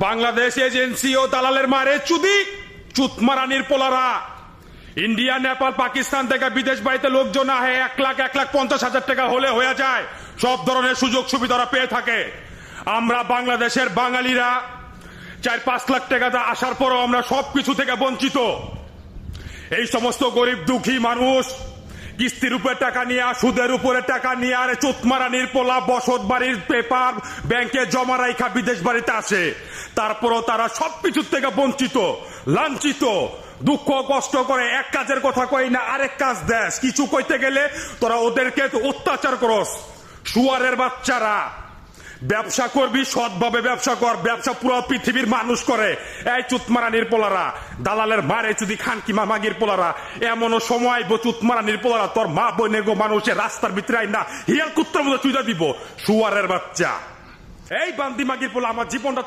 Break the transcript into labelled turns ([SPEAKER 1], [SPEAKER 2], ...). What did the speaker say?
[SPEAKER 1] Bangladesh agency ও দালালের মারে চুদি চুতমারানির পোলারা India Nepal Pakistan থেকে বিদেশ বাড়িতে লোকজন আহে 1,50,000 টাকা হলে হয়ে যায়। সব ধরনের সুযোগ সুবিধা পেয়ে থাকে। আমরা বাংলাদেশের বাঙালিরা 4-5 লাখ টাকা আসার পরও আমরা সবকিছু থেকে বঞ্চিত। এই সমস্ত গরিব দুঃখী মানুষ কিস্তির উপরে টাকা নিয়ে সুদের উপরে টাকা নিয়ে আরে চুতমারানির পোলা বসত বাড়ির পেপার ব্যাংকে জমা রাখা বিদেশ বাড়িতে আসে। তারপরও তারা সবকিছুর থেকে বঞ্চিত, লাঞ্ছিত, দুঃখ কষ্ট করে। এক কাজের কথা কই না আরেক কাজ দেশ। কিছু কইতে গেলে তোরা ওদেরকে অত্যাচার করস। শুয়ারের বাচ্চারা, ব্যবসা করবি সৎভাবে ব্যবসা কর। ব্যবসা পুরো পৃথিবীর মানুষ করে। এই চুতমারানির পোলারা, দালালের মারে যদি খানকি মামাগির পোলারা, এমনও সময় চুতমারানির পোলারা তোর মা বোনে গো মানুষের রাস্তার ভিতরে আইনা হিয়াল কুত্তার মতো চুইদা দিব। শুয়ারের বাচ্চা, এই বান্দি মাগির পোলা আমার জীবনটা